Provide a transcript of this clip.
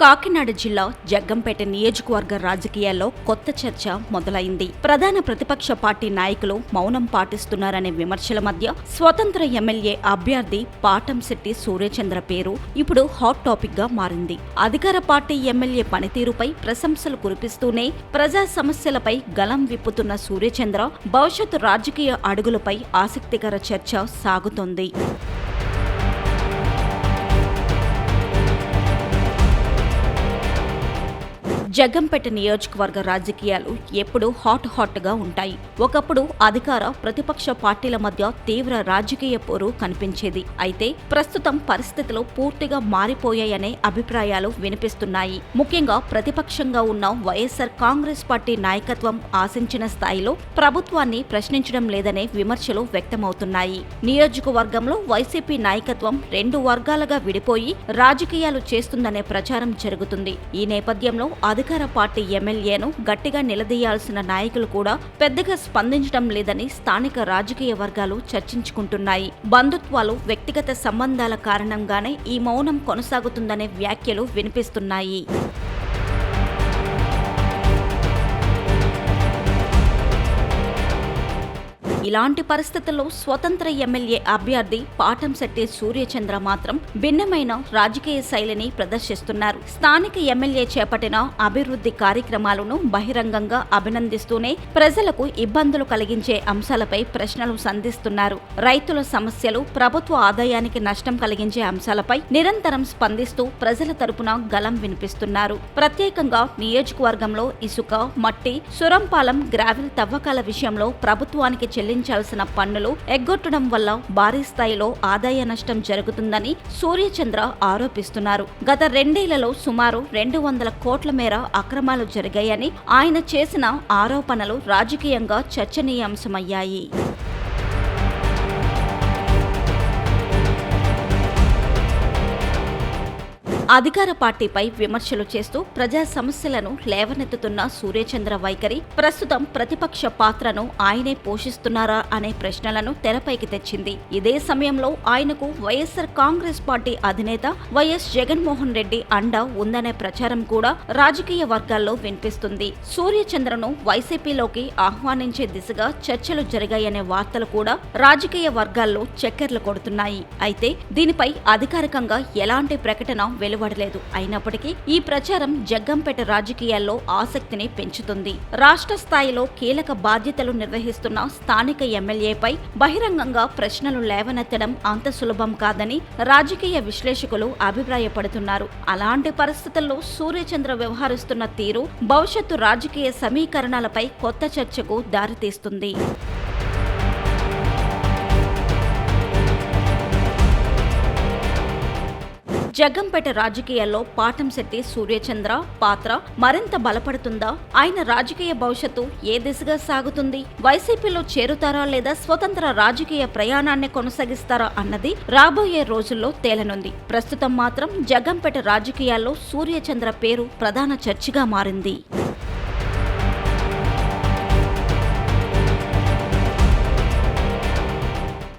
కాకినాడ జిల్లా జగ్గంపేట నియోజకవర్గ రాజకీయాల్లో కొత్త చర్చ మొదలైంది. ప్రధాన ప్రతిపక్ష పార్టీ నాయకులు మౌనం పాటిస్తున్నారనే విమర్శల మధ్య స్వతంత్ర ఎమ్మెల్యే అభ్యర్థి పాటంశెట్టి సూర్యచంద్ర పేరు ఇప్పుడు హాట్ టాపిక్ గా మారింది. అధికార పార్టీ ఎమ్మెల్యే పనితీరుపై ప్రశంసలు కురిపిస్తూనే ప్రజా సమస్యలపై గలం విప్పుతున్న సూర్యచంద్ర భవిష్యత్తు రాజకీయ అడుగులపై ఆసక్తికర చర్చ సాగుతోంది. జగ్గంపేట నియోజకవర్గ రాజకీయాలు ఎప్పుడూ హాట్ గా ఉంటాయి. ఒకప్పుడు అధికార ప్రతిపక్ష పార్టీల మధ్య తీవ్ర రాజకీయ పోరు కనిపించేది. అయితే ప్రస్తుతం పరిస్థితులు పూర్తిగా మారిపోయాయనే అభిప్రాయాలు వినిపిస్తున్నాయి. ముఖ్యంగా ప్రతిపక్షంగా ఉన్న వైఎస్ఆర్ కాంగ్రెస్ పార్టీ నాయకత్వం ఆశించిన స్థాయిలో ప్రభుత్వాన్ని ప్రశ్నించడం లేదనే విమర్శలు వ్యక్తమవుతున్నాయి. నియోజకవర్గంలో వైసీపీ నాయకత్వం రెండు వర్గాలుగా విడిపోయి రాజకీయాలు చేస్తుందనే ప్రచారం జరుగుతుంది. ఈ నేపథ్యంలో అధికార పార్టీ ఎమ్మెల్యేను గట్టిగా నిలదీయాల్సిన నాయకులు కూడా పెద్దగా స్పందించడం లేదని స్థానిక రాజకీయ వర్గాలు చర్చించుకుంటున్నాయి. బంధుత్వాలు, వ్యక్తిగత సంబంధాల కారణంగానే ఈ మౌనం కొనసాగుతుందనే వ్యాఖ్యలు వినిపిస్తున్నాయి. ఇలాంటి పరిస్థితుల్లో స్వతంత్ర ఎమ్మెల్యే అభ్యర్థి పాటంశెట్టి సూర్యచంద్ర మాత్రం భిన్నమైన రాజకీయ శైలిని ప్రదర్శిస్తున్నారు. స్థానిక ఎమ్మెల్యే చేపట్టిన అభివృద్ధి కార్యక్రమాలను బహిరంగంగా అభినందిస్తూనే ప్రజలకు ఇబ్బందులు కలిగించే అంశాలపై ప్రశ్నలు సంధిస్తున్నారు. రైతుల సమస్యలు, ప్రభుత్వ ఆదాయానికి నష్టం కలిగించే అంశాలపై నిరంతరం స్పందిస్తూ ప్రజల తరపున గలం వినిపిస్తున్నారు. ప్రత్యేకంగా నియోజకవర్గంలో ఇసుక, మట్టి, సురంపాలెం, గ్రావెల్ తవ్వకాల విషయంలో ప్రభుత్వానికి చెల్లించాల్సిన పన్నులు ఎగ్గొట్టడం వల్ల భారీ స్థాయిలో ఆదాయ నష్టం జరుగుతుందని సూర్యచంద్ర ఆరోపిస్తున్నారు. గత 2 ఏళ్లలో సుమారు 200 కోట్ల మేర అక్రమాలు జరిగాయని ఆయన చేసిన ఆరోపణలు రాజకీయంగా చర్చనీయాంశమయ్యాయి. అధికార పార్టీపై విమర్శలు చేస్తూ ప్రజా సమస్యలను లేవనెత్తుతున్న సూర్యచంద్ర వైఖరి ప్రస్తుతం ప్రతిపక్ష పాత్రను ఆయనే పోషిస్తున్నారా అనే ప్రశ్నలను తెరపైకి తెచ్చింది. ఇదే సమయంలో ఆయనకు వైఎస్ఆర్ కాంగ్రెస్ పార్టీ అధినేత వైఎస్ జగన్మోహన్ రెడ్డి అండ ఉందనే ప్రచారం కూడా రాజకీయ వర్గాల్లో వినిపిస్తుంది. సూర్యచంద్రను వైసీపీలోకి ఆహ్వానించే దిశగా చర్చలు జరిగాయనే వార్తలు కూడా రాజకీయ వర్గాల్లో చక్కర్లు కొడుతున్నాయి. అయితే దీనిపై అధికారికంగా ఎలాంటి ప్రకటన వెలువడలేదు. అయినప్పటికీ ఈ ప్రచారం జగ్గంపేట రాజకీయాల్లో ఆసక్తిని పెంచుతుంది. రాష్ట్ర స్థాయిలో కీలక బాధ్యతలు నిర్వహిస్తున్న స్థానిక ఎమ్మెల్యేపై బహిరంగంగా ప్రశ్నలు లేవనెత్తడం అంత సులభం కాదని రాజకీయ విశ్లేషకులు అభిప్రాయపడుతున్నారు. అలాంటి పరిస్థితుల్లో సూర్యచంద్ర వ్యవహరిస్తున్న తీరు భవిష్యత్తు రాజకీయ సమీకరణాలపై కొత్త చర్చకు దారితీస్తుంది. జగ్గంపేట రాజకీయాల్లో పాటంశెట్టి సూర్యచంద్ర పాత్ర మరింత బలపడుతుందా? ఆయన రాజకీయ భవిష్యత్తు ఏ దిశగా సాగుతుంది? వైసీపీలో చేరుతారా లేదా స్వతంత్ర రాజకీయ ప్రయాణాన్ని కొనసాగిస్తారా అన్నది రాబోయే రోజుల్లో తేలనుంది. ప్రస్తుతం మాత్రం జగ్గంపేట రాజకీయాల్లో సూర్యచంద్ర పేరు ప్రధాన చర్చగా మారింది.